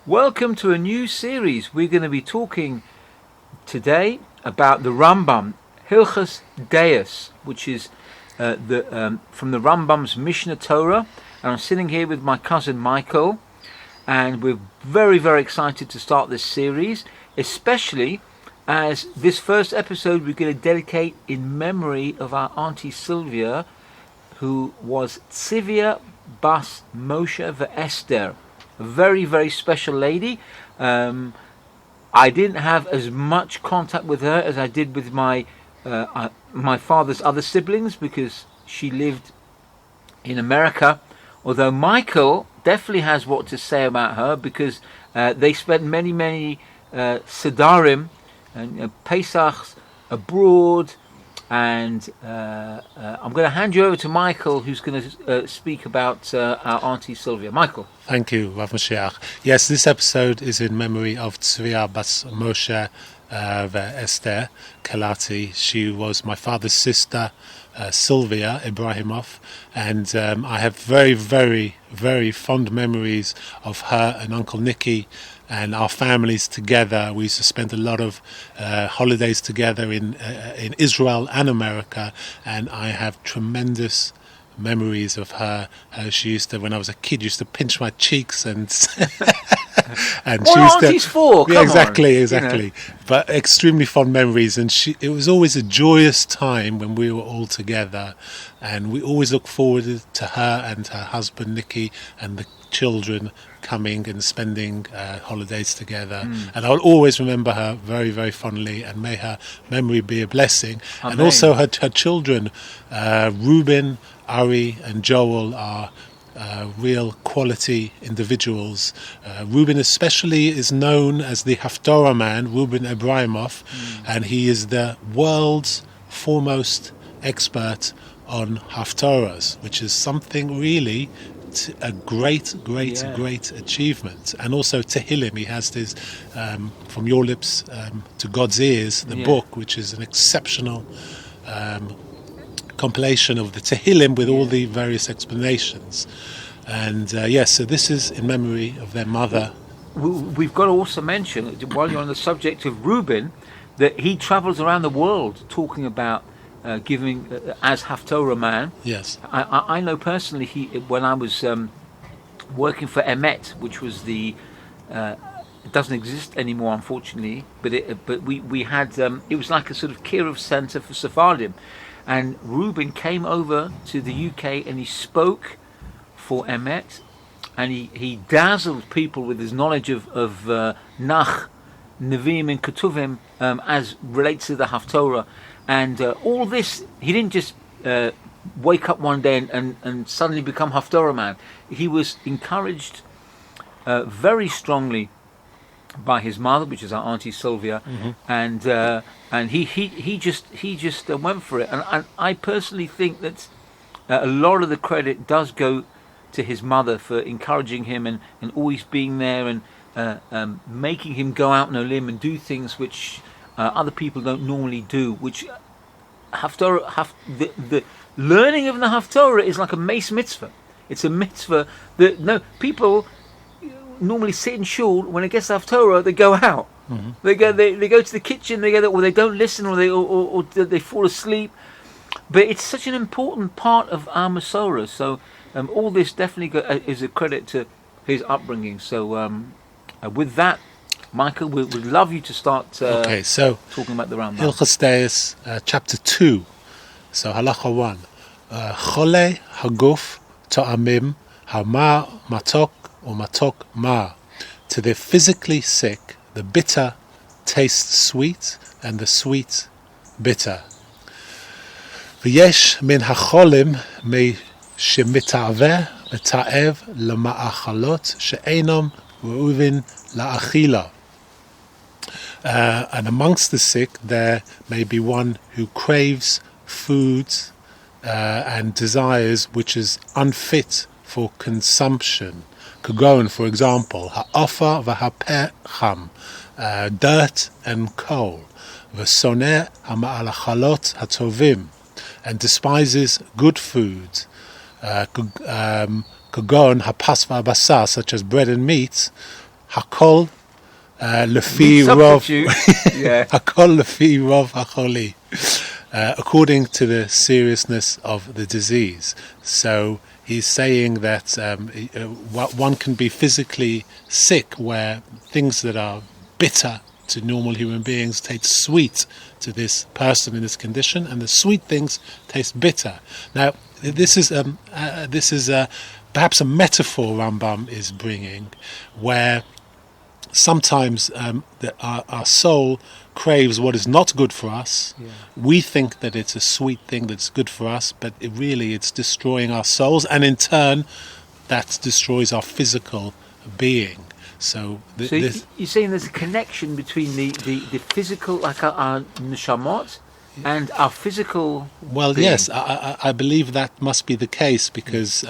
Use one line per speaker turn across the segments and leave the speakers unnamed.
Welcome to a new series. We're going to be talking today about the Rambam, Hilchot De'ot, which is from the Rambam's Mishneh Torah. And I'm sitting here with my cousin Michael, and we're very, very excited to start this series, especially as this first episode we're going to dedicate in memory of our Auntie Sylvia, who was Tzivia Bas Moshe Ve'Esther. A very, very special lady. I didn't have as much contact with her as I did with my father's other siblings because she lived in America. Although Michael definitely has what to say about her because they spent many Sedarim and Pesachs abroad. And I'm going to hand you over to Michael, who's going to speak about our Auntie Sylvia. Michael.
Thank you, Rav Mashiach. Yes, this episode is in memory of Tzivia Bas Moshe Ve'Esther Kalati. She was my father's sister, Sylvia Ibrahimov, and I have very, very, very fond memories of her and Uncle Nicky and our families together. We used to spend a lot of holidays together in Israel and America, and I have tremendous memories of her. She used to, when I was a kid, used to pinch my cheeks and and
what
she used
aunties for?
Yeah,
Come
exactly.
You know.
But extremely fond memories, and it was always a joyous time when we were all together, and we always looked forward to her and her husband Nicky and the children coming and spending holidays together. And I'll always remember her very, very fondly, and may her memory be a blessing.
Amen.
And also her children, Reuben, Ari and Joel, are real quality individuals. Reuben especially is known as the Haftorah man, Reuben Ibrahimov, and he is the world's foremost expert on Haftorahs, which is something really a great achievement. And also Tehillim, he has this From Your Lips to God's Ears, the book, which is an exceptional compilation of the Tehillim with all the various explanations. And so this is in memory of their mother.
We've got to also mention, while you're on the subject of Reuben, that he travels around the world talking about giving as Haftorah man.
Yes.
I know personally, when I was working for Emet, which was it doesn't exist anymore, unfortunately, but we had it was like a sort of Kiruv center for Sephardim, and Reuben came over to the UK and he spoke for Emet, and he dazzled people with his knowledge of Nach, Nevi'im and Ketuvim as relates to the Haftorah. And all this, he didn't just wake up one day and suddenly become Haftorah man. He was encouraged very strongly by his mother, which is our Auntie Sylvia, and he just went for it. And I personally think that a lot of the credit does go to his mother for encouraging him and always being there and making him go out on a limb and do things which other people don't normally do. Which the learning of the Haftorah is like a mace mitzvah. It's a mitzvah that people normally sit in shul. When it gets to Haftorah, they go out. They go to the kitchen. Or they don't listen, or they fall asleep. But it's such an important part of our Masorah. So all this definitely is a credit to his upbringing. So with that, Michael, we would love you to start talking about the Rambam.
Hilchot De'ot, chapter 2. So halacha 1. Chole haguf ta'amim hama matok or matok ma. To the physically sick, the bitter tastes sweet and the sweet bitter. V'yesh min hacholim me shemitaveh v'ta'ev lema'achalot she'enom re'uvin la'achila. And amongst the sick there may be one who craves food and desires which is unfit for consumption. Kagon, for example, ha'afa v'ha'pecham, dirt and coal, v'soneh ha'ma'alachalot ha'tovim, and despises good food, kagon ha'pas v'abasar, such as bread and meat, Hakol lefi
Need
rov
substitute. Yeah.
Hakol lefi rov hacholi. According to the seriousness of the disease. So he's saying that one can be physically sick where things that are bitter to normal human beings taste sweet to this person in this condition, and the sweet things taste bitter. Now, this is perhaps a metaphor Rambam is bringing, where sometimes our soul craves what is not good for us.
Yeah.
We think that it's a sweet thing that's good for us, but it's destroying our souls, and in turn that destroys our physical being. So
you're saying there's a connection between the physical, like our neshamot, and our physical
well
being.
Yes, I believe that must be the case, because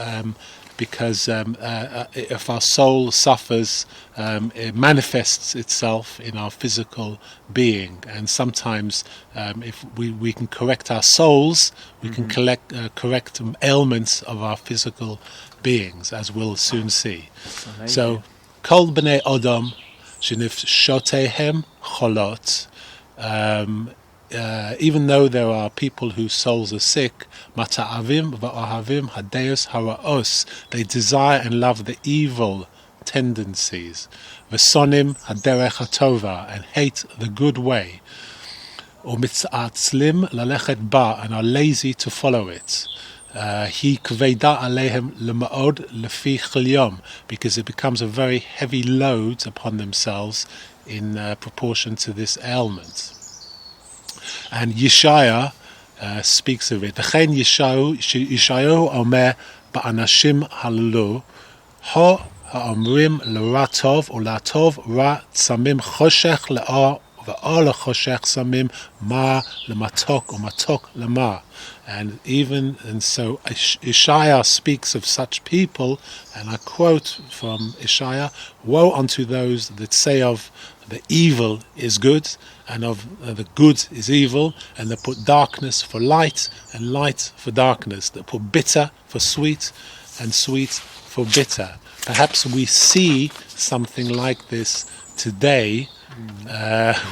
if our soul suffers, it manifests itself in our physical being, and sometimes if we can correct our souls, we can correct ailments of our physical beings, as we'll soon see.
Amazing.
So kol b'nei odom shenifshotehem cholot. Even though there are people whose souls are sick, mata'avim va'ahavim hadeus haraos, they desire and love the evil tendencies, v'sonim haderech hatova, and hate the good way, u'mitzatzlim lalechet ba, and are lazy to follow it. He kveida alehem lema'od lefi chilyom, because it becomes a very heavy load upon themselves in proportion to this ailment. And Yeshaya speaks of it. V'chein Yeshayahu omer ba'anashim halalu ha ha'omrim l'ra tov u'latov ra tzamim choshech le'or v'or lechoshech samim ma lematok u'matok lema. And so Ishaya speaks of such people, and I quote from Ishaya: "Woe unto those that say of the evil is good, and of the good is evil, and that put darkness for light, and light for darkness, that put bitter for sweet, and sweet for bitter." Perhaps we see something like this today.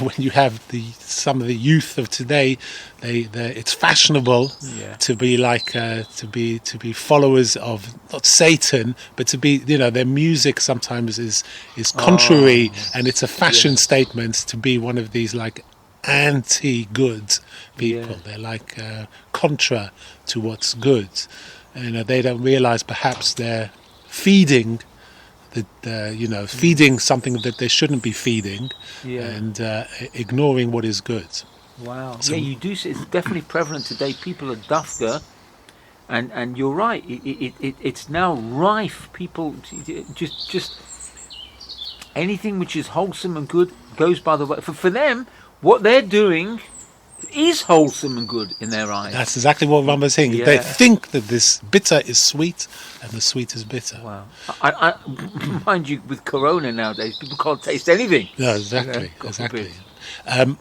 When you have some of the youth of today, it's fashionable to be like to be followers of not Satan, but to be, their music sometimes is contrary, and it's a fashion statement to be one of these like anti-good people. They're like contra to what's good. They don't realize perhaps they're feeding feeding something that they shouldn't be feeding, and ignoring what is good.
Wow. So, you do see it's definitely prevalent today. People are dafka, and you're right. It's now rife. People just anything which is wholesome and good goes by the way. For them, what they're doing is wholesome and good in their eyes.
That's exactly what Rambam is saying. They think that this bitter is sweet and the sweet is bitter.
Wow. I mind you, with Corona nowadays, people can't taste anything.
No, exactly.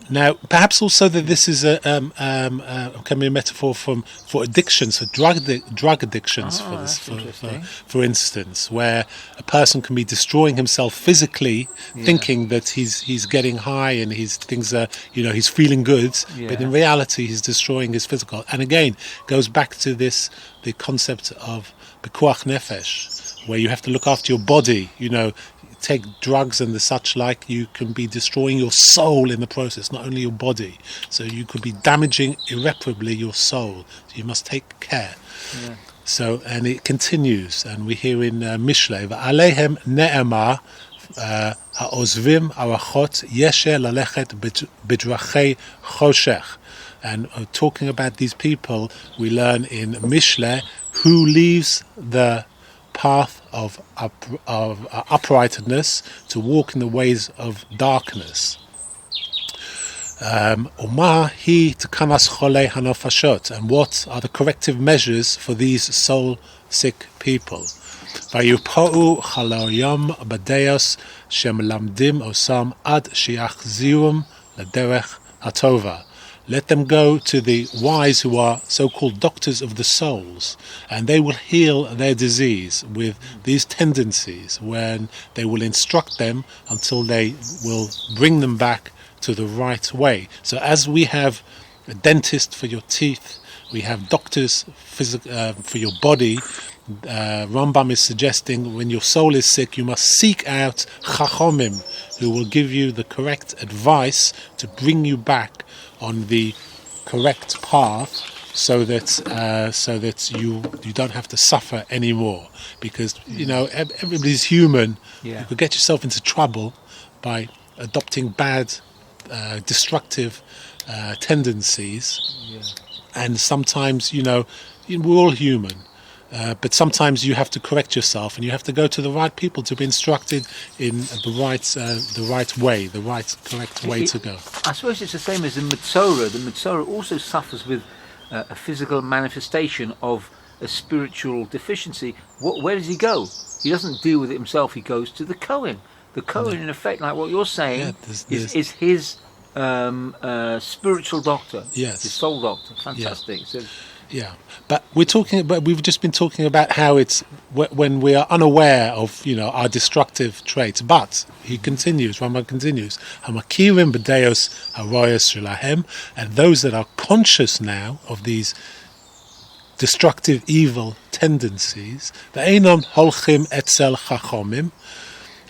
Now, perhaps also that this is can be a metaphor for addictions, for drug addictions, for instance, where a person can be destroying himself physically, thinking that he's getting high and he's feeling good, but in reality he's destroying his physical. And again, goes back to the concept of pikuach nefesh, where you have to look after your body. Take drugs and the such like, you can be destroying your soul in the process, not only your body. So you could be damaging irreparably your soul. So you must take care. So, and it continues, and we hear in Mishlei, V'aleihem ne'emar ha'ozvim arachot yeshe lalechet bidrachei choshech. And talking about these people, we learn in Mishlei, who leaves the path of uprightness to walk in the ways of darkness. And what are the corrective measures for these soul sick people? Vayupa'u chaloyam badeos shemlamdim osam ad shiachzirum lederech hatova let them go to the wise who are so-called doctors of the souls, and they will heal their disease with these tendencies, when they will instruct them until they will bring them back to the right way. So as we have a dentist for your teeth, we have doctors for your body. Rambam is suggesting when your soul is sick, you must seek out chachamim, who will give you the correct advice to bring you back on the correct path, so that you don't have to suffer anymore. Because everybody's human.
Yeah.
You could get yourself into trouble by adopting bad, destructive tendencies.
Yeah.
And sometimes, we're all human. But sometimes you have to correct yourself, and you have to go to the right people to be instructed in the right way, the right, correct way to go.
I suppose it's the same as the Mitzorah. The Mitzorah also suffers with a physical manifestation of a spiritual deficiency. Where does he go? He doesn't deal with it himself. He goes to the Kohen. The Kohen, in effect, like what you're saying, is his spiritual doctor.
Yes.
His soul doctor. Fantastic. So,
yeah, but we've just been talking about how it's when we are unaware of our destructive traits. But Rambam continues, Hamakirim b'deos haroyos shelahem, and those that are conscious now of these destructive, evil tendencies, ve'enon holchim etzel chachomim,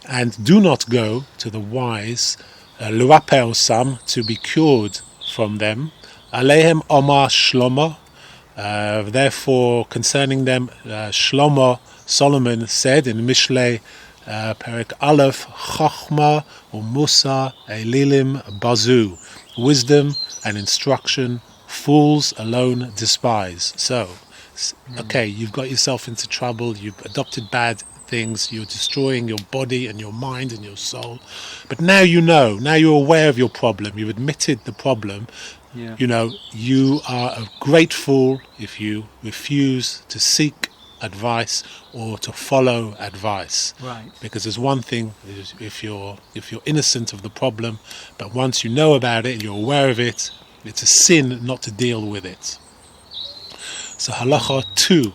and do not go to the wise, l'raper osam, to be cured from them. Alehem omar shlomo. Therefore, concerning them, Solomon said in Mishleh Perek Aleph, Chachma Musa Elilim Bazu, wisdom and instruction, fools alone despise. So, okay, you've got yourself into trouble, you've adopted bad things, you're destroying your body and your mind and your soul. But now now you're aware of your problem, you've admitted the problem.
yeah.
You are a great fool if you refuse to seek advice or to follow advice.
Right.
Because there's one thing, if you're innocent of the problem, but once you know about it and you're aware of it, it's a sin not to deal with it. So halacha 2.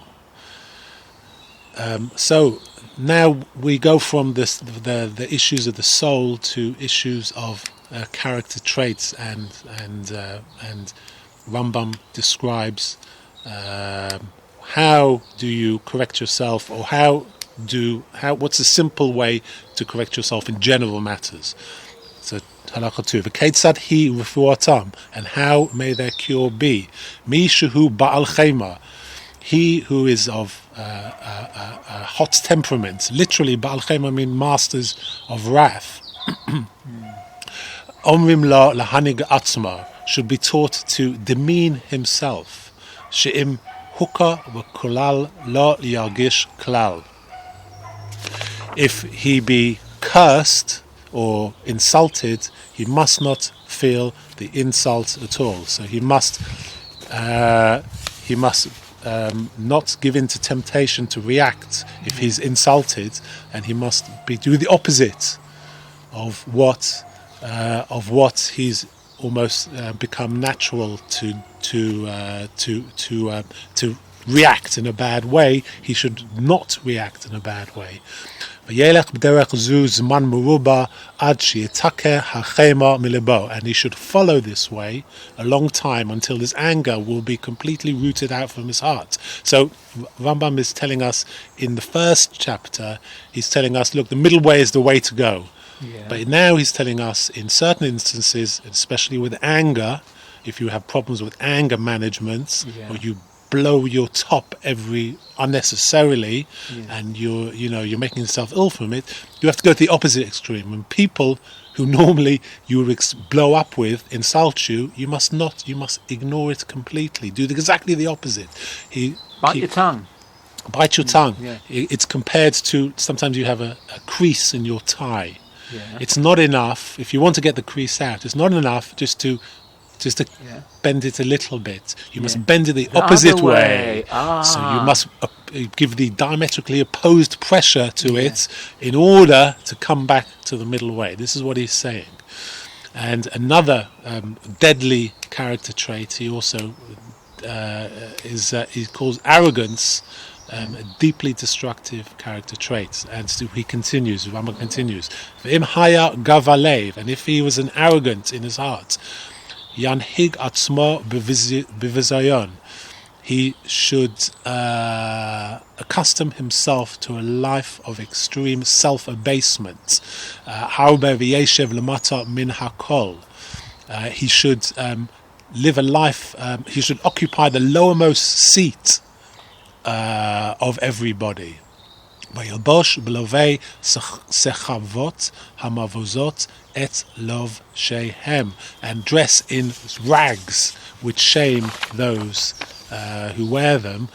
So now we go from the issues of the soul to issues of character traits, and Rambam describes how do you correct yourself, or what's a simple way to correct yourself in general matters. So halacha 2, v'keitzad hi refuatam, and how may their cure be? Mi shehu ba'al chema, he who is of a hot temperament, literally ba'al chema means masters of wrath. Omrim la lahanig atzma, should be taught to demean himself. She'im huka v'kulal la yargish klal. If he be cursed or insulted, he must not feel the insult at all. So he must not give in to temptation to react if he's insulted, and he must do the opposite of what he's almost become natural to react in a bad way. He should not react in a bad way. And he should follow this way a long time until his anger will be completely rooted out from his heart. So Rambam is telling us in the first chapter, he's telling us, look, the middle way is the way to go.
Yeah.
But now he's telling us, in certain instances, especially with anger, if you have problems with anger management, or you blow your top unnecessarily, and you're making yourself ill from it, you have to go to the opposite extreme. When people who normally you would blow up with insult you, you must ignore it completely. Do exactly the opposite.
Bite your tongue.
Bite your tongue.
Yeah.
It's compared to, sometimes you have a crease in your tie.
Yeah.
It's not enough, if you want to get the crease out, it's not enough just to bend it a little bit. You must bend it the opposite way. So you must give the diametrically opposed pressure to it in order to come back to the middle way. This is what he's saying. And another deadly character trait he also he calls arrogance, a deeply destructive character trait. And so he continues, Rambam continues, V'im haya gavalev, and if he was an arrogant in his heart, yanhig atzmo bevizayon, he should accustom himself to a life of extreme self-abasement. Harbe v'yeshev lemata min hakol. He should live a life, he should occupy the lowermost seat of everybody. Vayilbosh b'lovei sechavot hamavozot et lov shehem, and dress in rags which shame those who wear them.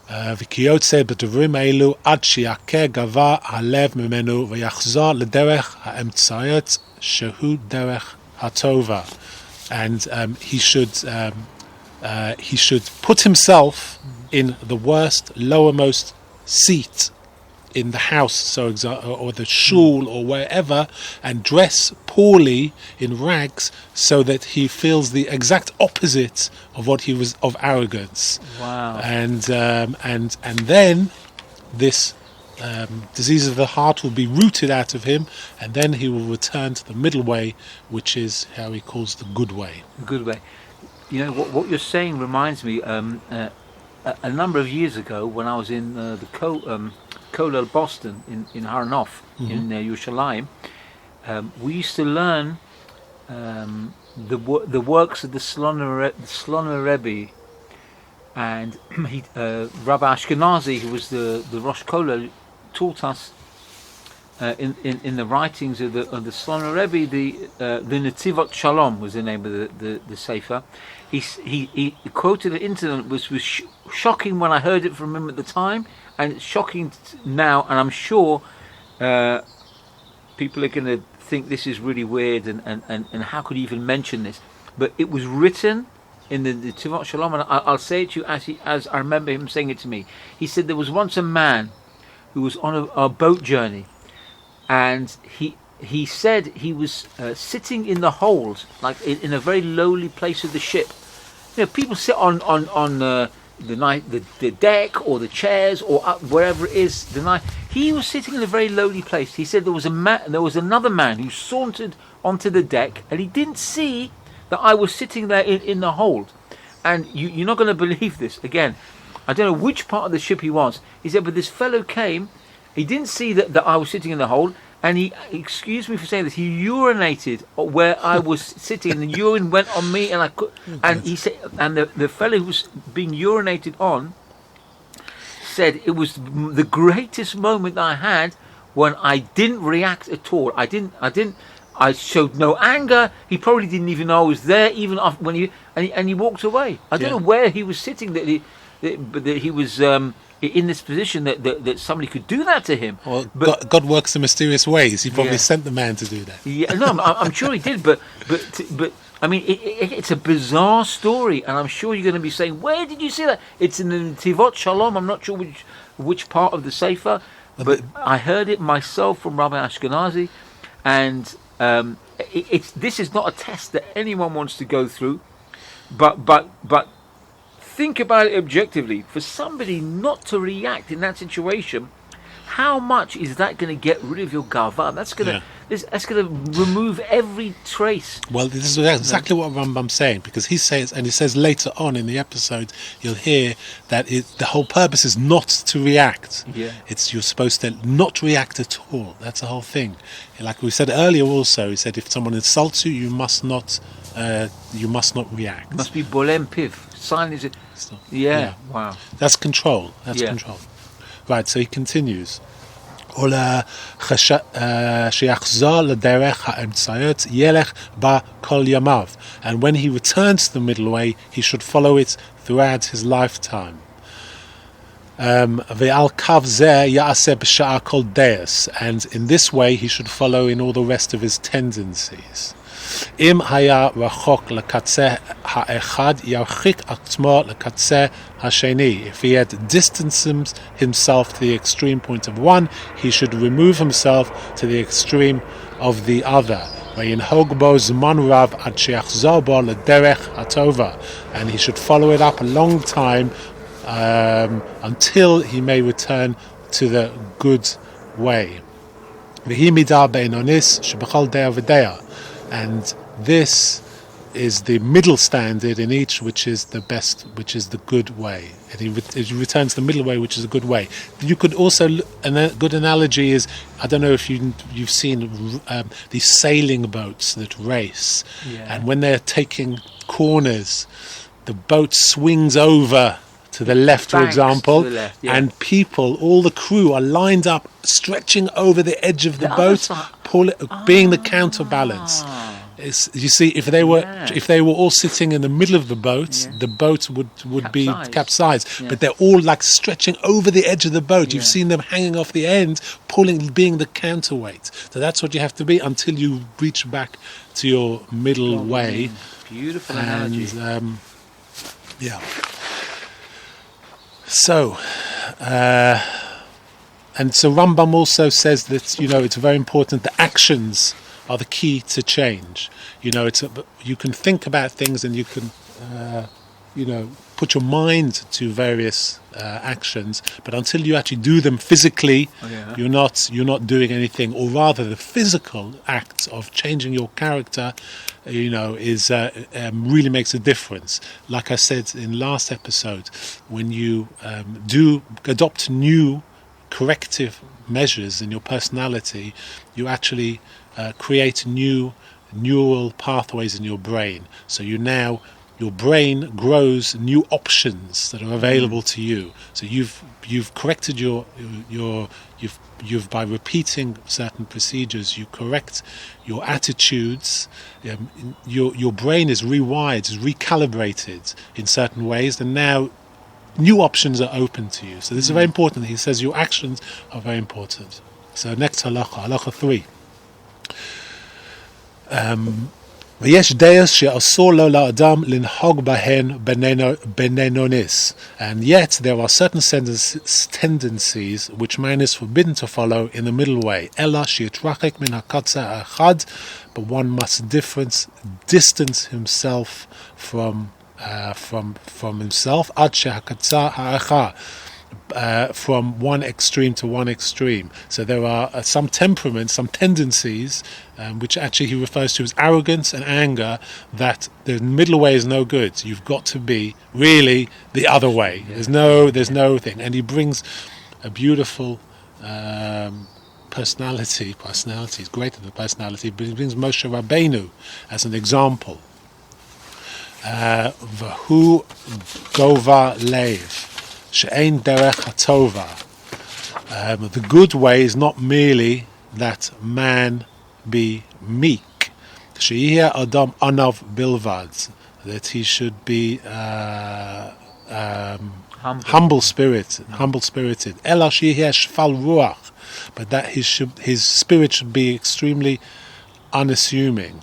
V'kiyotze b'dovrim eilu ad shi'akeh gava halev mimenu v'yachzor l'derech ha'emtzayot shehu derech hatova. And he should put himself in the worst, lowermost seat in the house, or the shul, or wherever, and dress poorly in rags, so that he feels the exact opposite of what he was, of arrogance.
Wow!
And then this disease of the heart will be rooted out of him, and then he will return to the middle way, which is how he calls the good way.
The good way. You know what you're saying reminds me. A number of years ago, when I was in the Kollel Boston in Haranoff, in Yerushalayim, we used to learn the works of the Sloner Rebbe, and Rabbi Ashkenazi, who was the Rosh Kollel, taught us in the writings of the Sloner Rebbe, the Netivot Shalom was the name of the Sefer. He quoted an incident which was shocking when I heard it from him at the time, and it's shocking now, and I'm sure people are going to think this is really weird, and how could he even mention this? But it was written in the Tivot Shalom, and I'll say it to you as I remember him saying it to me. He said there was once a man who was on a boat journey, and he said he was sitting in the hold, like in a very lowly place of the ship. You know, people sit on the deck or the chairs or up wherever it is. He was sitting in a very lowly place. He said there was another man who sauntered onto the deck, and he didn't see that I was sitting there in the hold. And you're not going to believe this. Again, I don't know which part of the ship he was. He said, but this fellow came. He didn't see that I was sitting in the hold, and he, excuse me for saying this, he urinated where I was sitting, and the urine went on me, and I could. And he said, and the fellow who was being urinated on said it was the greatest moment I had when I didn't react at all. I showed no anger. He probably didn't even know I was there, even after when he walked away. I don't know where he was sitting that he was in this position that somebody could do that to him.
Well, God works in mysterious ways. He probably sent the man to do that.
Yeah, no, I'm sure he did. But I mean, it's a bizarre story, and I'm sure you're going to be saying, "Where did you see that?" It's in the Tivot Shalom. I'm not sure which part of the Sefer, but I heard it myself from Rabbi Ashkenazi, and this is not a test that anyone wants to go through, but think about it objectively. For somebody not to react in that situation, how much is that going to get rid of your gava? That's going to remove every trace.
Well, this is exactly what Rambam's saying, because he says later on in the episode, you'll hear that the whole purpose is not to react.
Yeah.
You're supposed to not react at all. That's the whole thing. Like we said earlier also, he said if someone insults you, you must not react.
Must be bolem piv. Silence. Yeah. Wow.
That's control. That's control. Right, so he continues. And when he returns to the middle way, he should follow it throughout his lifetime. And in this way he should follow in all the rest of his tendencies. If he had distanced himself to the extreme point of one, he should remove himself to the extreme of the other. And he should follow it up a long time until he may return to the good way. And this is the middle standard in each, which is the best, which is the good way. And he returns the middle way, which is a good way. You could also, a good analogy is, I don't know if you've seen these sailing boats that race, and when they're taking corners, the boat swings over to the left, for example, and people, all the crew, are lined up, stretching over the edge of the boat, being the counterbalance. You see, if they were all sitting in the middle of the boat would be capsized. But they're all like stretching over the edge of the boat. You've seen them hanging off the end, being the counterweight. So that's what you have to be until you reach back to your middle way.
Beautiful analogy.
So, and so Rambam also says that, it's very important. The actions are the key to change. You can think about things and you can, put your mind to various actions, but until you actually do them physically, you're not doing anything. Or rather, the physical act of changing your character, is really makes a difference. Like I said in last episode, when you adopt new corrective measures in your personality, you actually create new neural pathways in your brain. So your brain grows new options that are available to you. So you've corrected you've by repeating certain procedures, you correct your attitudes. Your brain is rewired, is recalibrated in certain ways, and now new options are open to you. So this is very important. He says your actions are very important. So next halacha 3. ויש דעות שאסור לו לאדם לנהוג בהן בנינוניס, and yet there are certain tendencies which man is forbidden to follow in the middle way. אלא שיתרחק מן הקצה האחד, but one must distance himself from himself עד שהקצה האחר, from one extreme to one extreme. So there are some temperaments, some tendencies, which actually he refers to as arrogance and anger, that the middle way is no good. You've got to be really the other way. There's no thing. And he brings a beautiful personality. Personality is greater than personality, but he brings Moshe Rabbeinu as an example. V'hu gova lev. She'ein derech hatova. The good way is not merely that man be meek. She'yeh adam anav bilvad, that he should be humble spirited. Ela she'yeh shfal ruach, but that his spirit should be extremely unassuming.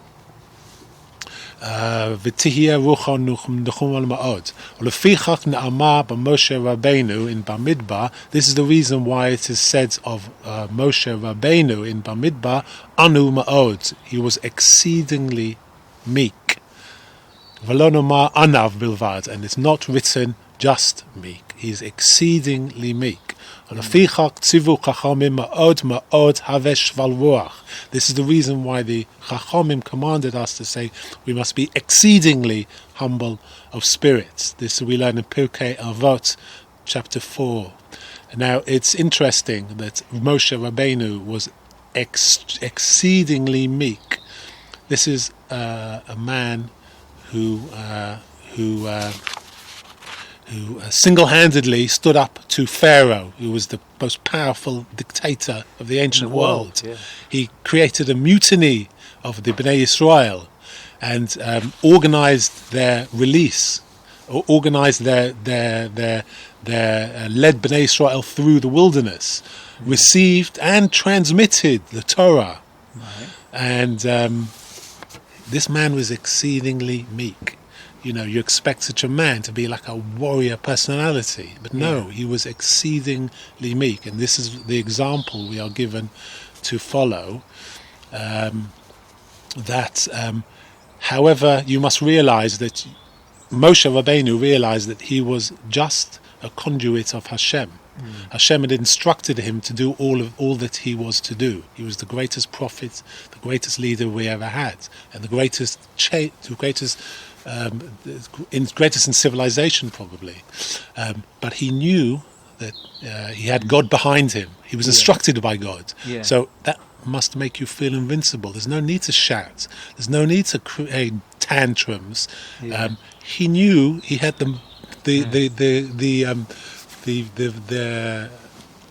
ותהיה רוחו נחום על מאוד. ולפיכך נאמר במשה רבנו in Bamidbar. This is the reason why it is said of Moshe Rabbeinu in Bamidbar, anu ma'od, he was exceedingly meek. ולא נאמר ענב בלבד, and it's not written just meek, he is exceedingly meek. ולפיכך ציוו חכמים מאוד מאוד הווה שפל רוח. This is the reason why the chachamim commanded us to say we must be exceedingly humble of spirits. This we learn in Pirkei Avot, chapter 4. Now it's interesting that Moshe Rabbeinu was exceedingly meek. This is a man who single-handedly stood up to Pharaoh, who was the most powerful dictator of the ancient world. He created a mutiny of the Bnei Israel and organized their release, or organized their led Bnei Israel through the wilderness, received and transmitted the Torah. And this man was exceedingly meek. You expect such a man to be like a warrior personality, but no, he was exceedingly meek, and this is the example we are given to follow. however, you must realize that Moshe Rabbeinu realized that he was just a conduit of Hashem. Hashem had instructed him to do all that he was to do. He was the greatest prophet, the greatest leader we ever had, and the greatest in civilization probably. But he knew that he had God behind him. He was instructed by God.
Yeah.
So that must make you feel invincible. There's no need to shout. There's no need to create tantrums.
Yeah.
He knew he had the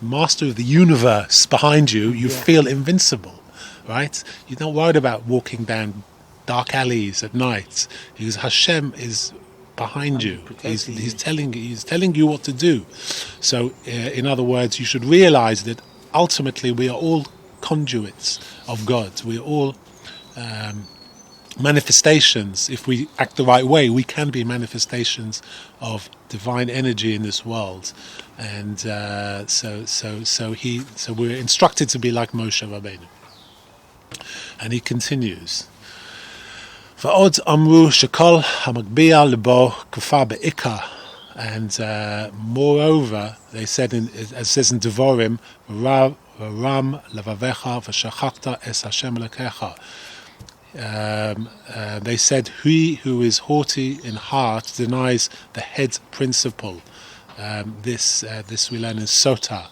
master of the universe behind you. You feel invincible, right? You're not worried about walking down dark alleys at night because Hashem is behind you. He's telling you what to do. So, in other words, you should realize that ultimately we are all conduits of God. We are all manifestations. If we act the right way, we can be manifestations of divine energy in this world. And so we're instructed to be like Moshe Rabbeinu. And he continues. Va'od amru shekol hamagbiya lebo kufar be'ikar. And moreover, they said, as it says in Devorim, Ram levavecha v'shachachta es Hashem lekecha. They said, he who is haughty in heart denies the head principle. This we learn in Sota.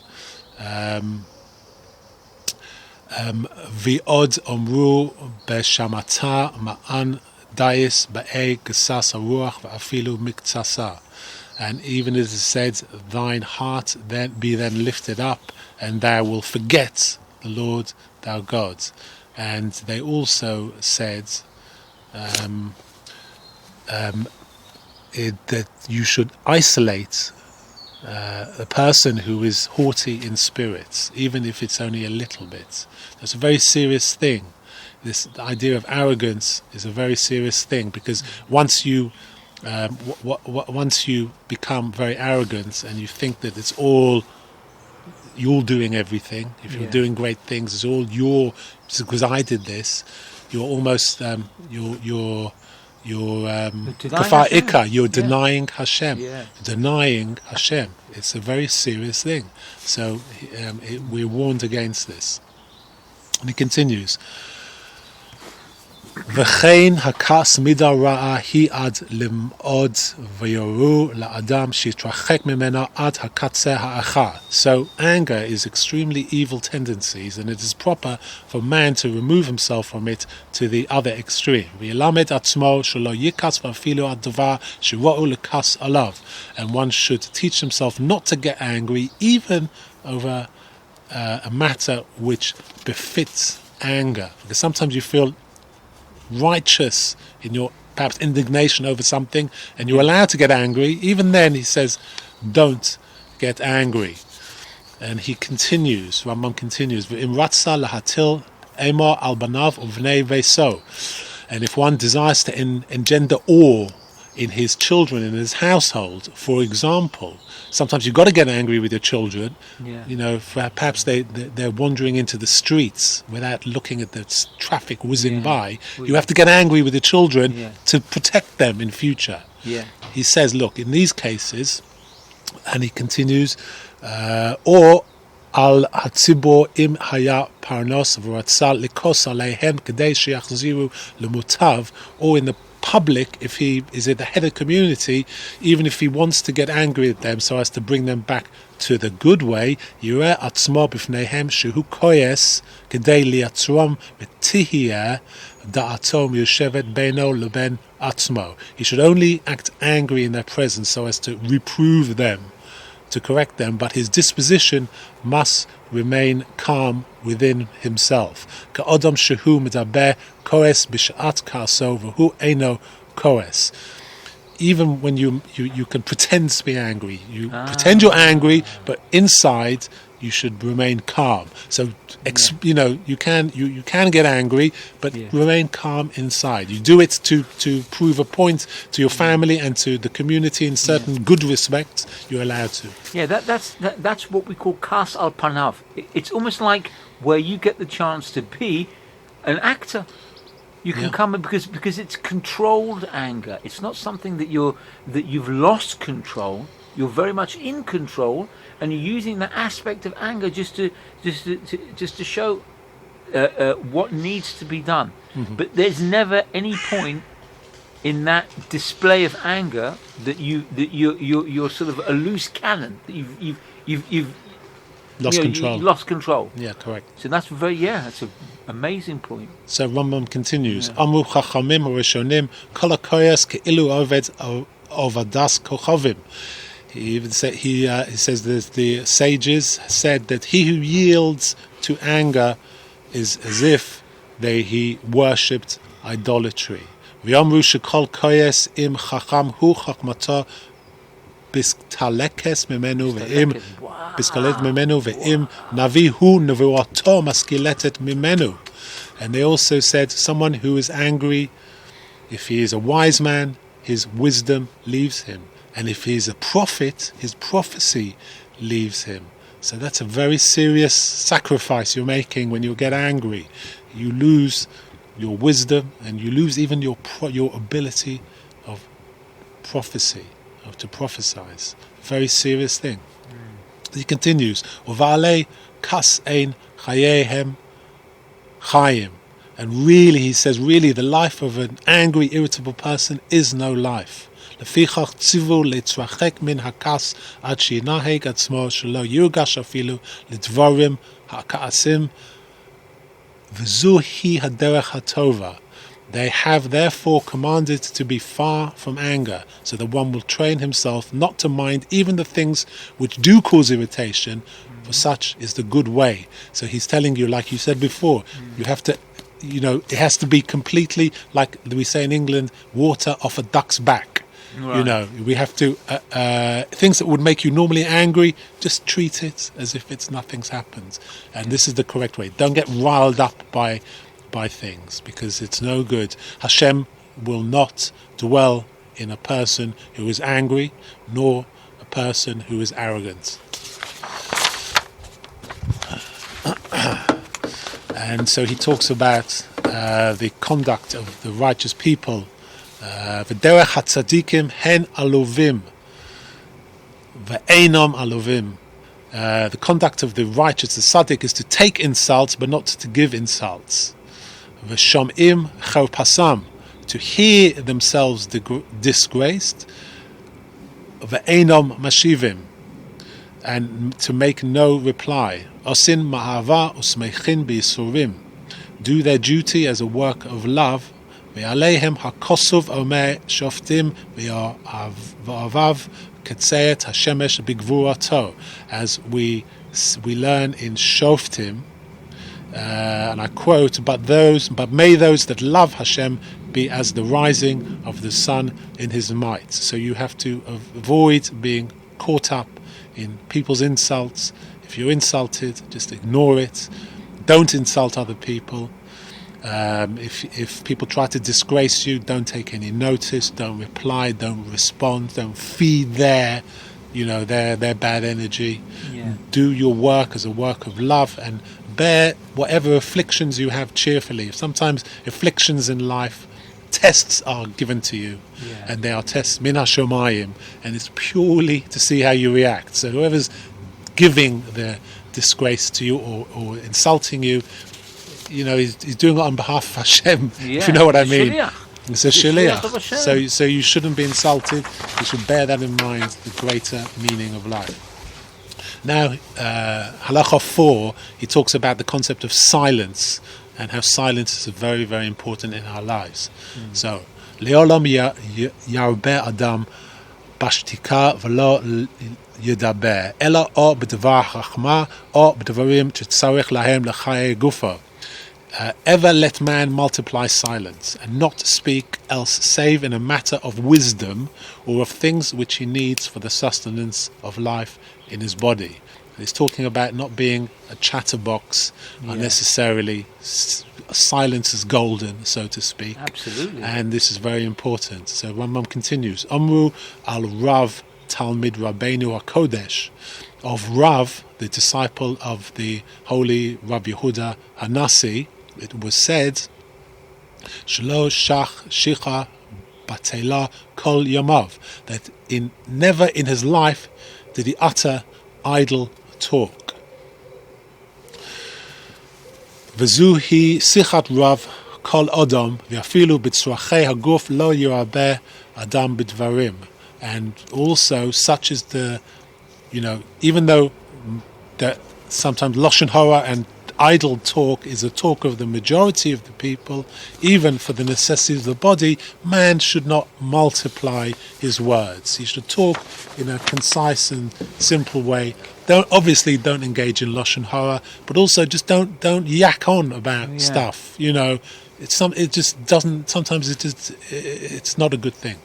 V'od omru b'shamata ma'an dais ba'e gesas haruach v'afilu miktsasa. And even as it said, thine heart then be lifted up, and thou will forget the Lord thou God. And they also said that you should isolate a person who is haughty in spirit, even if it's only a little bit. That's a very serious thing. The idea of arrogance is a very serious thing, because once you become very arrogant and you think that it's all you're doing everything, if you're doing great things, it's all because I did this, you're almost you're denying Hashem. Denying Hashem. It's a very serious thing. So we're warned against this. And he continues. V'chein hakas mida ra'a hi ad lim'od v'yoru la'adam shitrachek mimena ad hakatze ha'achar. So anger is extremely evil tendencies, and it is proper for man to remove himself from it to the other extreme. V'yilamed atzmo shelo yikas v'afilu ad davar shiro'u l'kas alav. And one should teach himself not to get angry even over a matter which befits anger. Because sometimes you feel righteous in your perhaps indignation over something, and you're allowed to get angry. Even then, he says, don't get angry. And he continues, Rambam continues, V'im ratza lahatil emor al banav uvnei veso. And if one desires to engender awe in his children, in his household, for example, sometimes you've got to get angry with your children. You know, perhaps they're wandering into the streets without looking at the traffic whizzing by. You have to get angry with the children to protect them in future. He says, look, in these cases, and he continues, or al hatzibor im haya parnos v'ratzal likos aleihem kedei sheyachziru lemutav, or in the public, if he is at the head of the community, even if he wants to get angry at them so as to bring them back to the good way, yireh atzmo b'fneihem shehu koyes kedei liatzrom v'tihiyeh da'atom yoshevet beino leben atzmo. He should only act angry in their presence so as to reprove them, to correct them, but his disposition must remain calm within himself. Ka'odam shehu medaber koes b'sha'at ka'aso v'hu eino koes. Even when you can pretend to be angry, you pretend you're angry, but inside you should remain calm. So you can get angry, but remain calm inside. You do it to prove a point to your family and to the community in certain good respects. You're allowed to.
That's what we call kas al panav. It's almost like where you get the chance to be an actor. You can
Yeah.
come in because it's controlled anger. It's not something that you've lost control. You're very much in control, and you're using that aspect of anger just to show what needs to be done. But there's never any point in that display of anger that you're sort of a loose cannon, that you've
Lost control.
you lost control.
Yeah, correct.
So that's that's an amazing point.
So Rambam continues. Amru chachamim harishonim kol hakoyas keilu oved ovadas kochavim. He even said he says that the sages said that he who yields to anger is as if he worshipped idolatry. V'amru shekol koyes im chacham hu chachmato bistalekes mimenu ve'im biskalet mimenu ve'im navi hu nevuato maskiletet mimenu. And they also said someone who is angry, if he is a wise man, his wisdom leaves him, and if he is a prophet, his prophecy leaves him. So that's a very serious sacrifice you're making when you get angry. You lose your wisdom, and you lose even your ability of prophecy, to prophesize. Very serious thing. He continues, Uvale kas ein chayehem chayim. And really, he says, really, the life of an angry, irritable person is no life. Lefichach tzivu leitzrachek min hakas ad shinaheg atzmo shelo yurgash afilu lidvarim hakaasim v'zu hi haderech hatova. They have therefore commanded to be far from anger, so that one will train himself not to mind even the things which do cause irritation, for such is the good way. So he's telling you, like you said before, you have to, it has to be completely, like we say in England, water off a duck's back. Right. We have to, things that would make you normally angry, just treat it as if nothing's happened. And this is the correct way. Don't get riled up by things, because it's no good. Hashem will not dwell in a person who is angry, nor a person who is arrogant. And so he talks about the conduct of the righteous people. V'derech hatzadikim hen alovim v'einom alovim. The conduct of the righteous, the tzaddik, is to take insults but not to give insults. V'shom'im chorpasam, to hear themselves disgraced. V'einom mashivim, and to make no reply. Osin ma'ava usmeichin b'yisurim, do their duty as a work of love. Ve'aleihem hakosov omer shoftim ve'avav ketzeet hashemesh bigvurato, as we learn in Shoftim. And I quote, but may those that love Hashem be as the rising of the sun in his might. So you have to avoid being caught up in people's insults. If you're insulted, just ignore it. Don't insult other people. If people try to disgrace you, don't take any notice, don't reply, don't respond, don't feed their bad energy. Yeah. Do your work as a work of love, and bear whatever afflictions you have cheerfully. Sometimes afflictions in life, tests are given to you, and they are tests min hashomayim, and it's purely to see how you react. So whoever's giving the disgrace to you or insulting you, he's doing it on behalf of Hashem, if you know what I mean. It's a shaliach. So you shouldn't be insulted. You should bear that in mind, the greater meaning of life. Now, halacha 4, he talks about the concept of silence, and how silence is very, very important in our lives. So, le'olam yarbe adam bashtika v'lo yedaber, ela o b'devar chachma o b'devarim shetzarich lahem l'chaye gufa. Ever let man multiply silence, and not speak else save in a matter of wisdom, or of things which he needs for the sustenance of life in his body. And he's talking about not being a chatterbox unnecessarily. Silence is golden, so to speak.
Absolutely. And
this is very important. So Rambam continues, Amru al Rav Talmid Rabbeinu HaKodesh, of Rav, the disciple of the holy Rabbi Yehuda Hanasi, it was said, Shlo shach shicha batela kol yamav, that never in his life did he utter idle talk. V'zuhi sichat rav kol odom v'afilu b'tzrachei haguf lo yirabeh adam b'dvarim. And also, such is the, even though that sometimes lashon hara and idle talk is a talk of the majority of the people, even for the necessities of the body, man should not multiply his words. He should talk in a concise and simple way. Don't engage in lashon hara, but also just don't yak on about stuff. It just doesn't. Sometimes it's not a good thing.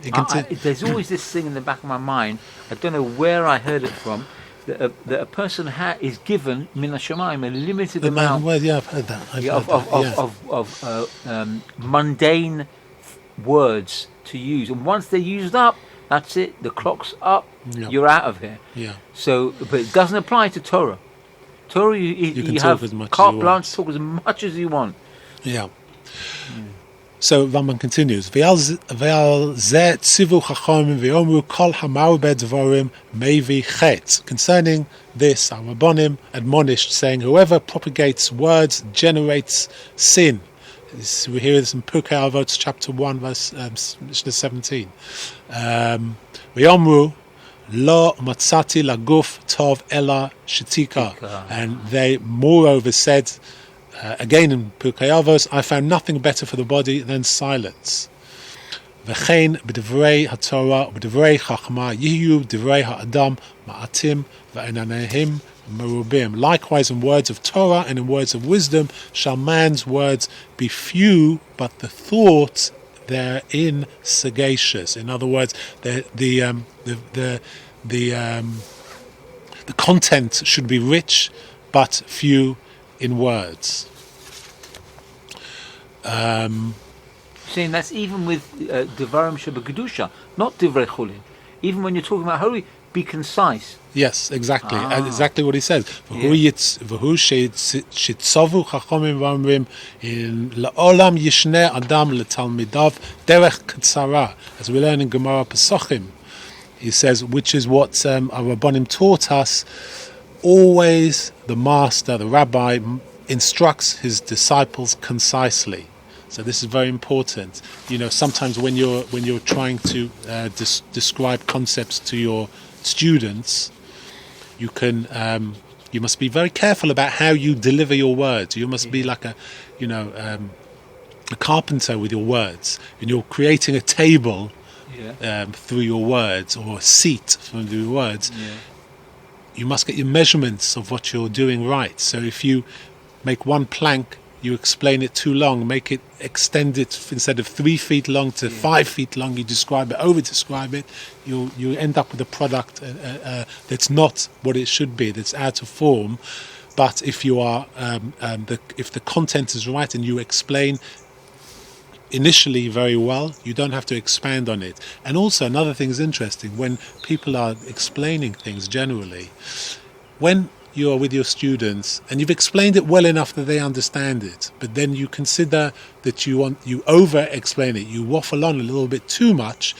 There's always this thing in the back of my mind. I don't know where I heard it from. That a person is given min hashamayim a limited amount.
I've heard that.
Of mundane words to use, and once they're used up, that's it. The clock's up. Yep. You're out of here.
Yeah.
So, but it doesn't apply to Torah. Torah, you
can
have
talk as much
carte
as you
blanche,
want.
talk as much as you want.
Yeah. So Rambam continues, Ve'al zeh tzivu chachamim ve'omru kol hamarbe dvarim mevi chet. Concerning this, our Rabbanim admonished, saying, whoever propagates words generates sin. We hear this in Pirkei Avot, chapter 1, verse Mishneh 17. Ve'omru lo matzati laguf tov ela shetika. And they moreover said, again in Pirkei Avos, I found nothing better for the body than silence. V'chein b'divrei haTorah b'divrei chachma yiyu divrei ha'adam ma'atim v'enanehim merubim. Likewise, in words of Torah and in words of wisdom shall man's words be few, but the thought therein sagacious. In other words, the content should be rich, but few in words.
Saying that's even with Devarim Shebekadusha, not Divrei Chulin. Even when you're talking about holy, be concise.
Yes, exactly. Exactly what he says. V'hu shitzovu chachomim v'amrim in la'olam yishneh adam letalmidav derech katzara. As we learn in Gemara Pesachim, he says, which is what our Rabbanim taught us. Always the master, the rabbi, instructs his disciples concisely. So this is very important. Sometimes when you're trying to describe concepts to your students, you must be very careful about how you deliver your words. You must be like a carpenter with your words, and you're creating a table through your words, or a seat through your words. You must get your measurements of what you're doing right. So if you make one plank, you explain it too long, make it extend it instead of 3 feet long to 5 feet long, you describe it, over describe it, you end up with a product that's not what it should be, that's out of form. But if you are if the content is right and you explain initially very well, you don't have to expand on it. And also another thing is interesting, when people are explaining things generally, when you are with your students and you've explained it well enough that they understand it, but then you consider that you over explain it, you waffle on a little bit too much,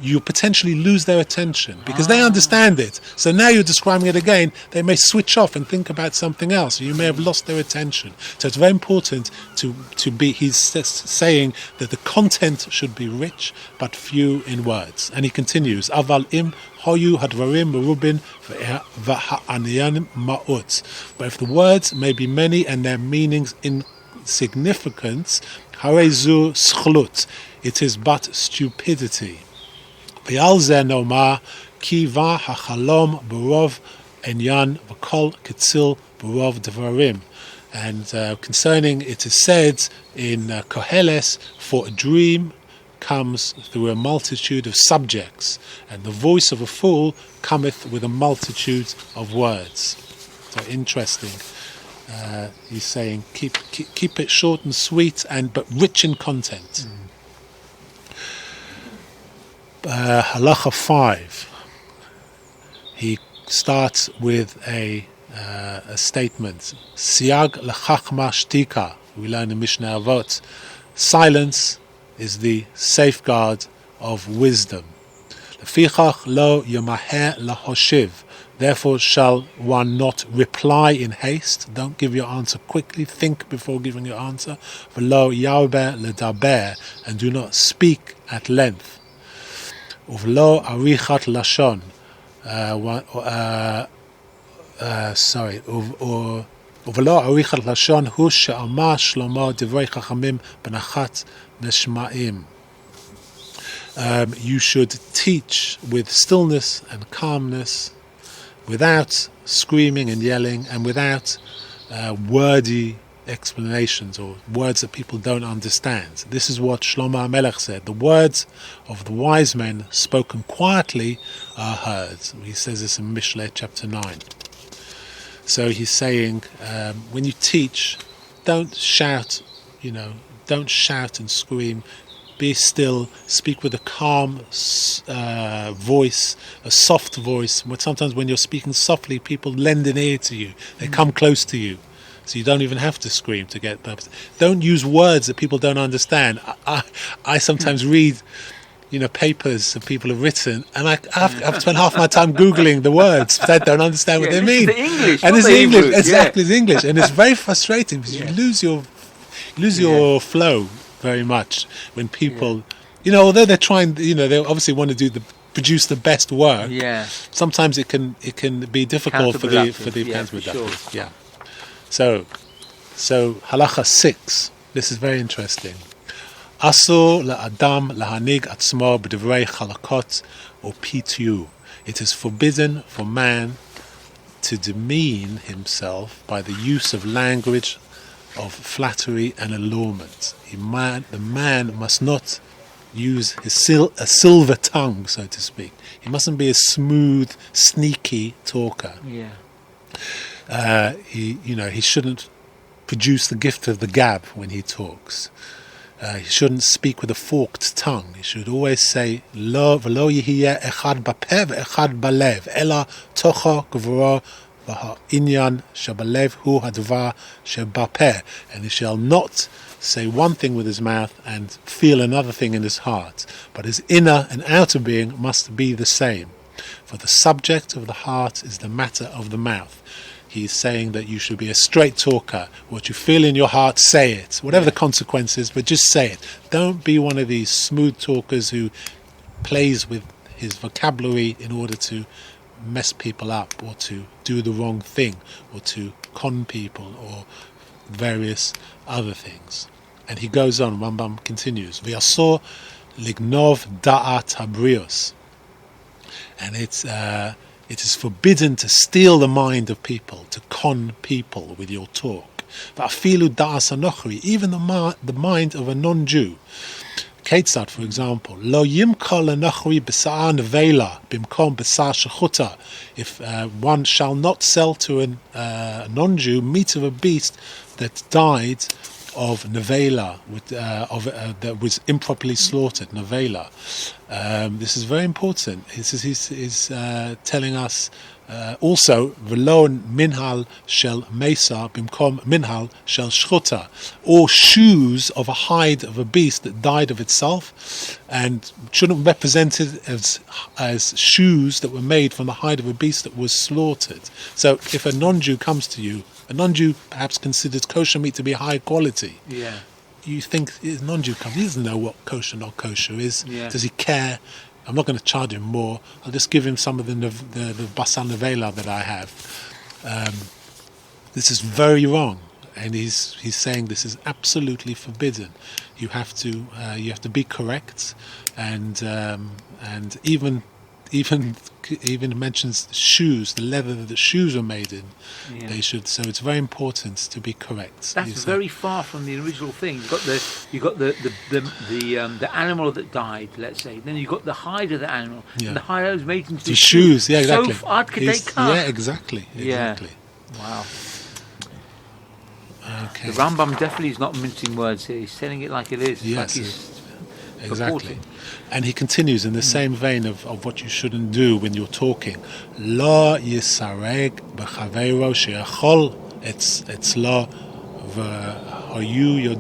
you potentially lose their attention because they understand it. So now you're describing it again, they may switch off and think about something else. You may have lost their attention. So it's very important to be, he's saying that the content should be rich but few in words. And he continues, Aval im hoyu hadvarim merubin v'ha'aniyanim ma'ut. But if the words may be many and their meanings insignificant, harezu schlut, it is but stupidity. V'al zeh nomar ki va hachalom b'rov enyan v'kol ketzil b'rov devarim. And concerning it is said in Koheles, for a dream comes through a multitude of subjects, and the voice of a fool cometh with a multitude of words. So interesting. He's saying keep it short and sweet, but rich in content. Halacha 5. He starts with a statement. Siag lechachma shtika. We learn in Mishneh Torah, silence is the safeguard of wisdom. Lefichach lo yomaheh lahoshiv. Therefore shall one not reply in haste. Don't give your answer quickly. Think before giving your answer. V'lo yarbe ledaber. And do not speak at length. Uv'lo arichat lashon. Uv'lo arichat lashon hu she'amar Shlomo divrei chachamim b'nachat neshma'im. You should teach with stillness and calmness, without screaming and yelling, and without wordy explanations or words that people don't understand. This is what Shlomo HaMelech said. The words of the wise men spoken quietly are heard. He says this in Mishleh chapter 9. So he's saying, when you teach, don't shout, don't shout and scream. Be still, speak with a calm voice, a soft voice. Sometimes when you're speaking softly, people lend an ear to you. They come close to you. So you don't even have to scream to get purpose. Don't use words that people don't understand. I sometimes read, papers that people have written, and I've spent half my time Googling the words, but I don't understand what they mean.
The English,
and it's English, exactly,
yeah.
It's English. And it's very frustrating because you lose your flow very much when people, although they're trying, they obviously want to produce the best work.
Yeah.
Sometimes it can be difficult for the counterproductive.
Sure.
Yeah. So halacha 6. This is very interesting. Asur la'adam lahanig atzmo b'divrei chalakot or pityu. It is forbidden for man to demean himself by the use of language of flattery and allurement. The man must not use a silver tongue, so to speak. He mustn't be a smooth, sneaky talker.
Yeah.
He shouldn't produce the gift of the gab when he talks. He shouldn't speak with a forked tongue. He should always say, Lo v'lo yihiyeh echad b'peh v'echad b'lev, ela tocha gvuro v'ha'inyan shebalev hu hadvar shebapeh. And he shall not say one thing with his mouth and feel another thing in his heart, but his inner and outer being must be the same. For the subject of the heart is the matter of the mouth. He's saying that you should be a straight talker. What you feel in your heart, say it. Whatever the consequences, but just say it. Don't be one of these smooth talkers who plays with his vocabulary in order to mess people up or to do the wrong thing or to con people or various other things. And he goes on, Rambam continues, V'yasor lignov da'at habrios. And it is forbidden to steal the mind of people, to con people with your talk. Va'afilu da'as hanochri, even the mind of a non-Jew. Ketzad, for example, lo yimkol hanochri b'sa'ar nevela bimkom b'sa'ar shechuta. If one shall not sell to a non-Jew meat of a beast that died of nevela, that was improperly slaughtered, nevela. This is very important. He's telling us also, v'lo minhal shel mesa bimkom minhal shel shchuta, or shoes of a hide of a beast that died of itself, and shouldn't represent it as shoes that were made from the hide of a beast that was slaughtered. So if a non-Jew comes to you, a non-Jew perhaps considers kosher meat to be high quality.
Yeah.
You think a non-Jew comes, he doesn't know what kosher not kosher is.
Yeah.
Does he care? I'm not going to charge him more. I'll just give him some of the basar nevela that I have. This is very wrong, and he's saying this is absolutely forbidden. You have to be correct, and even mentions shoes, the leather that the shoes were made in. Yeah. They should. So it's very important to be correct.
That's very far from the original thing. You got the animal that died, let's say. Then you got the hide of the animal, and the hide was made into
the shoes. Yeah, exactly.
So archetype.
Yeah, exactly.
Yeah. Wow.
Okay.
The Rambam definitely is not mincing words here. He's telling it like it is.
Yes.
Like he's
exactly.
Purporting.
And he continues in the same vein of what you shouldn't do when you're talking. Lo yisareg b'chaveiro she'achol etzlo You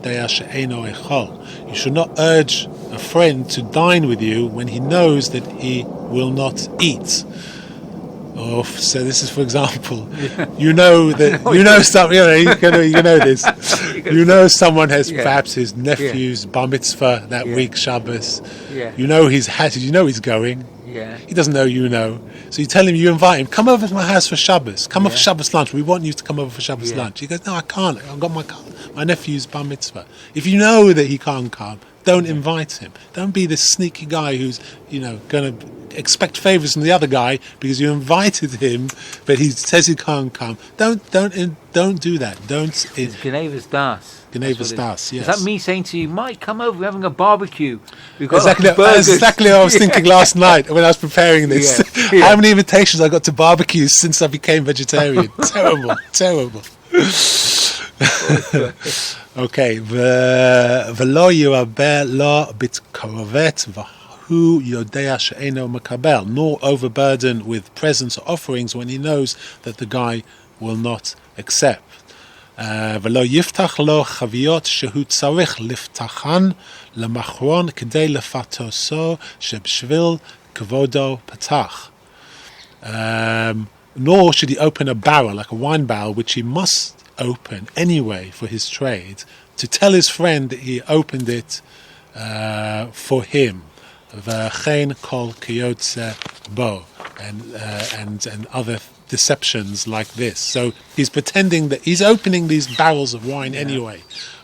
should not urge a friend to dine with you when he knows that he will not eat. Or so this is, for example, you know that you know this. You know someone has perhaps his nephew's bar mitzvah that week, Shabbos.
Yeah.
You know he's going.
Yeah.
He doesn't know you know. So you tell him, you invite him, come over to my house for Shabbos. Come over for Shabbos lunch. We want you to come over for Shabbos lunch. He goes, no, I can't. I've got my nephew's bar mitzvah. If you know that he can't come, don't invite him. Don't be this sneaky guy who's, going to expect favors from the other guy because you invited him, but he says he can't come. Don't do that. Don't.
It's Geneva's das.
Geneva's das. Yes.
Is that me saying to you, Mike, come over? We're having a barbecue. We've got
Exactly what I was thinking last night when I was preparing this. How many invitations I got to barbecues since I became vegetarian? Terrible. Okay. V'lo yiraber lo bitkarovet v'hu yodea she'eno makabel, nor overburden with presents or offerings when he knows that the guy will not accept. ולא יפתח לו חביות שהוא צריך לפתחן למחרון כדי לפתוסו שבשביל כבודו פתח. Nor should he open a barrel, like a wine barrel, which he must open anyway for his trade, to tell his friend that he opened it for him. V'chein kol kiyotze bo, and other deceptions like this. So he's pretending that he's opening these barrels of wine anyway,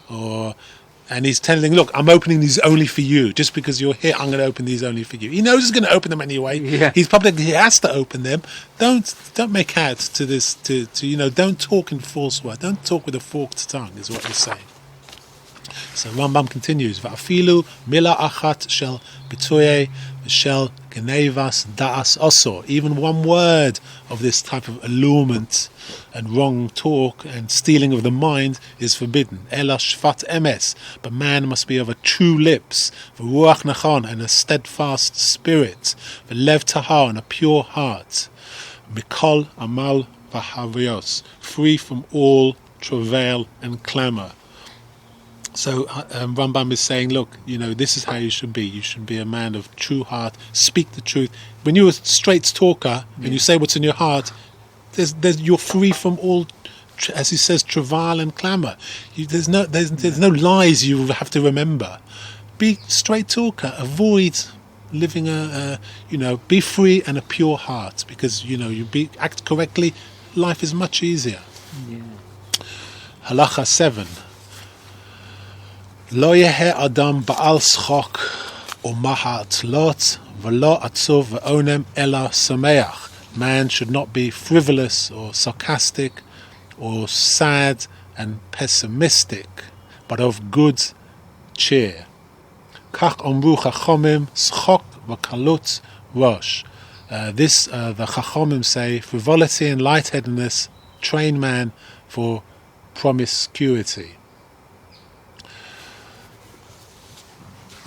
and he's telling, look, I'm opening these only for you. Just because you're here, I'm going to open these only for you. He knows he's going to open them anyway.
Yeah.
He has to open them. Don't make out to this to don't talk in false word. Don't talk with a forked tongue is what he's saying. So Rambam continues, Va'afilu mila achat shel bituye shel genevas da'as osor. Even one word of this type of allurement and wrong talk and stealing of the mind is forbidden. Ela shvat emes, but man must be of a true lips, v'ruach nachon, and a steadfast spirit, v'lev tahar, and a pure heart, mikol amal v'havios, free from all travail and clamour. So Rambam is saying, look, this is how you should be. You should be a man of true heart. Speak the truth. When you're a straight talker and you say what's in your heart, you're free from all, as he says, travail and clamour. There's no lies you have to remember. Be straight talker. Avoid living be free and a pure heart, because act correctly. Life is much easier. Yeah. Halacha 7. Lo yehe adam ba'al schok u'maha atzlot v'lo atzov v'onem ela sameach. Man should not be frivolous or sarcastic or sad and pessimistic, but of good cheer. Kach omru chachomim schok v'kalut rosh. The chachomim say, frivolity and lightheadedness train man for promiscuity.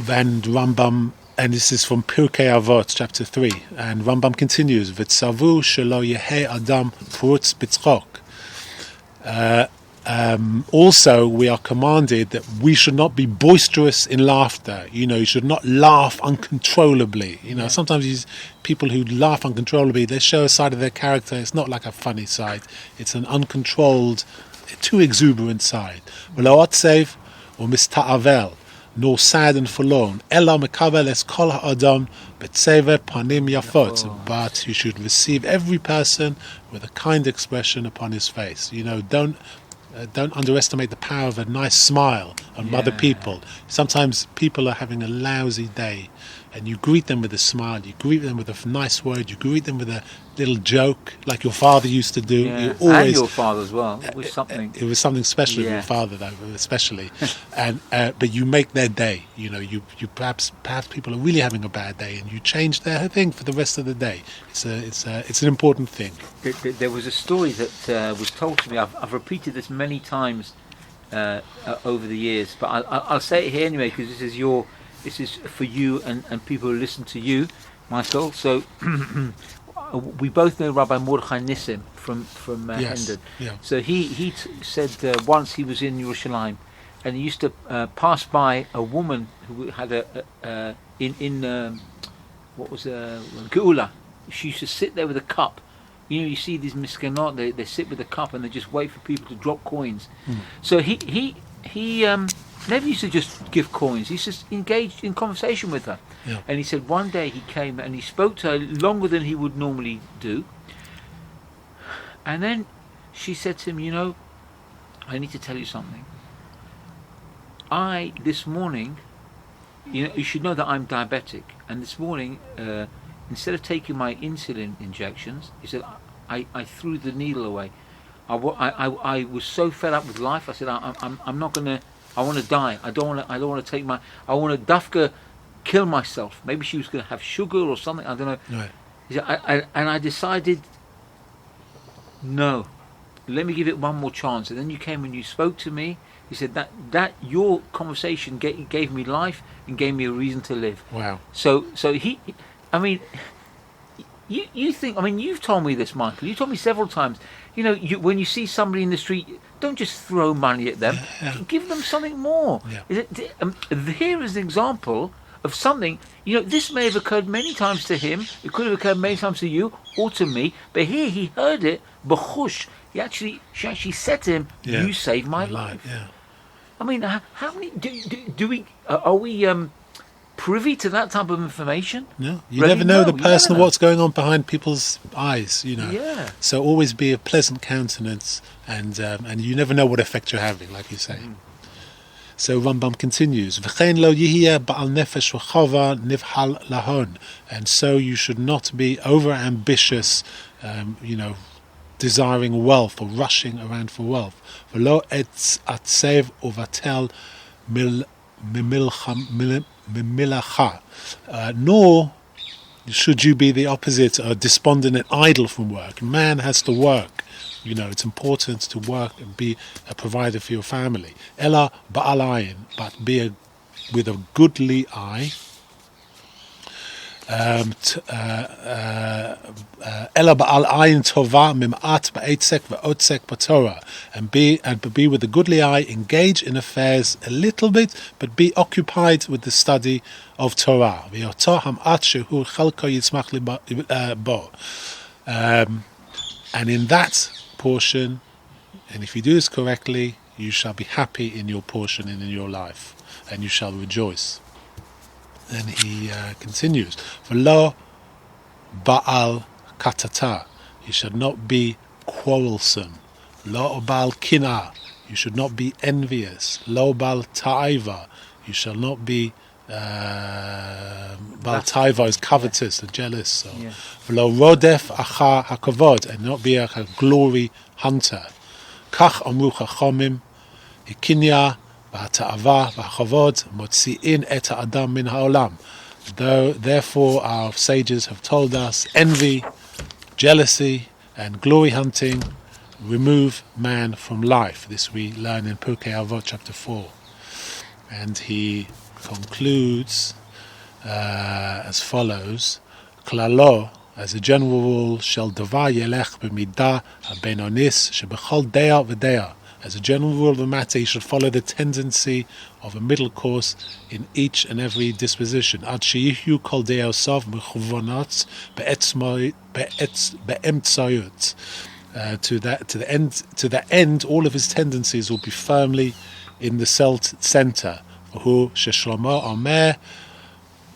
And Rambam, and this is from Pirkei Avot, chapter 3, and Rambam continues, V'tzavu shelo yehe adam purutz b'tzchok. Also, we are commanded that we should not be boisterous in laughter. You should not laugh uncontrollably. Sometimes these people who laugh uncontrollably, they show a side of their character. It's not like a funny side. It's an uncontrolled, too exuberant side. V'lo otzev u'mista'avel, nor sad and forlorn. Ella mekabel es kol ha'adam b'tzever panim yafot. But you should receive every person with a kind expression upon his face. Don't underestimate the power of a nice smile on other people. Sometimes people are having a lousy day, and you greet them with a smile, you greet them with a nice word, you greet them with a little joke, like your father used to do.
Yeah. And your father as well. It was something.
It was something special with your father, though, especially. And but you make their day. You perhaps people are really having a bad day, and you change their thing for the rest of the day. It's an important thing.
There was a story that was told to me. I've repeated this many times over the years, but I'll say it here anyway, because this is for you and people who listen to you, Michael. So we both know Rabbi Mordechai Nissim from
Yes.
Hendon.
Yeah.
So he said once he was in Yerushalayim, and he used to pass by a woman who had what was Geula. She used to sit there with a cup. You see these miskenot, they sit with a cup and they just wait for people to drop coins. So he never used to just give coins. He just engaged in conversation with her.
Yeah.
And he said one day he came and he spoke to her longer than he would normally do. And then she said to him, I need to tell you something. This morning, you should know that I'm diabetic. And this morning, instead of taking my insulin injections, he said, I threw the needle away. I was so fed up with life. I said, I'm not gonna. I want to die. I don't want to take my. I want to dafka kill myself. Maybe she was going to have sugar or something. I don't know.
Right.
He said, and I decided, no, let me give it one more chance. And then you came and you spoke to me. He said that your conversation gave me life and gave me a reason to live.
Wow.
So he, I mean, you think, I mean, you've told me this, Michael. You told me several times. When you see somebody in the street, don't just throw money at them.
Yeah.
Give them something more.
Yeah.
Here is an example of something. This may have occurred many times to him. It could have occurred many times to you or to me. But here he heard it. B'chush. She actually said to him,
Yeah.
"You saved my life."
Yeah.
I mean, how many do we are we privy to that type of information?
No, you
Really?
never know
No,
the
you
person
never
or
know.
what's going on behind people's eyes.
Yeah.
So always be a pleasant countenance, and you never know what effect you're having, like you say. So Rambam continues, "V'chein lo yihiyeh ba'al nefesh v'chava nivhal lahon," and so you should not be over ambitious, desiring wealth or rushing around for wealth. V'lo etz atsev uvatel mimilacha, nor should you be the opposite, despondent and idle from work. Man has to work. It's important to work and be a provider for your family. Ella ba'al ayin, but be with a goodly eye. Ella ba'al ayin tova mim'at ba'etzek v'otzek b'torah, and be with a goodly eye. Engage in affairs a little bit, but be occupied with the study of Torah. V'yoto ham'at shehu chelko yitzmach bo, and in that portion, and if you do this correctly, you shall be happy in your portion and in your life, and you shall rejoice. And he continues, "V'lo ba'al katata," you should not be quarrelsome. "Lo ba'al kina," you should not be envious. "Lo ba'al ta'iva," you shall not be ba'al ta'iva is covetous and jealous. So.
Yeah.
"V'lo rodef achar hakavod," and not be a glory hunter. "Kach amru chachomim hikinya v'hata'ava v'chavod motzi'in et ha'adam min ha'olam." Therefore our sages have told us, envy, jealousy and glory hunting remove man from life. This we learn in Pirkei Avot chapter 4. And he concludes as follows, "Klalo, as a general rule, shel davar yelech b'midah ha'benonis shebechol de'ah v'de'ah." As a general rule of the matter, you should follow the tendency of a middle course in each and every disposition. Ad sheyihu kol de'osav mechuvonot be'emtsayut. To the end, all of his tendencies will be firmly in the center. V'hu sheshlomo omer,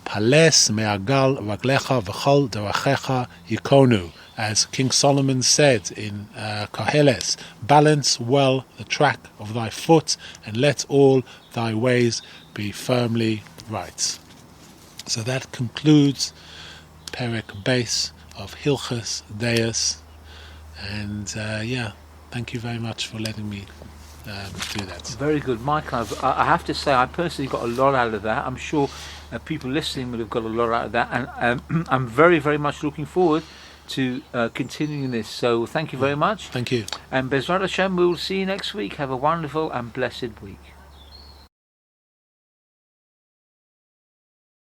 pales me'agal raglecha v'chol derachecha yikonu. As King Solomon said in Koheles, balance well the track of thy foot, and let all thy ways be firmly right. So that concludes Perek Beis of Hilchot De'ot, and thank you very much for letting me do that.
Very good, Michael. I have to say, I personally got a lot out of that. I'm sure people listening will have got a lot out of that, and I'm very, very much looking forward to continuing this. So thank you very much.
Thank you.
And Bezrat Hashem, we will see you next week. Have a wonderful and blessed week.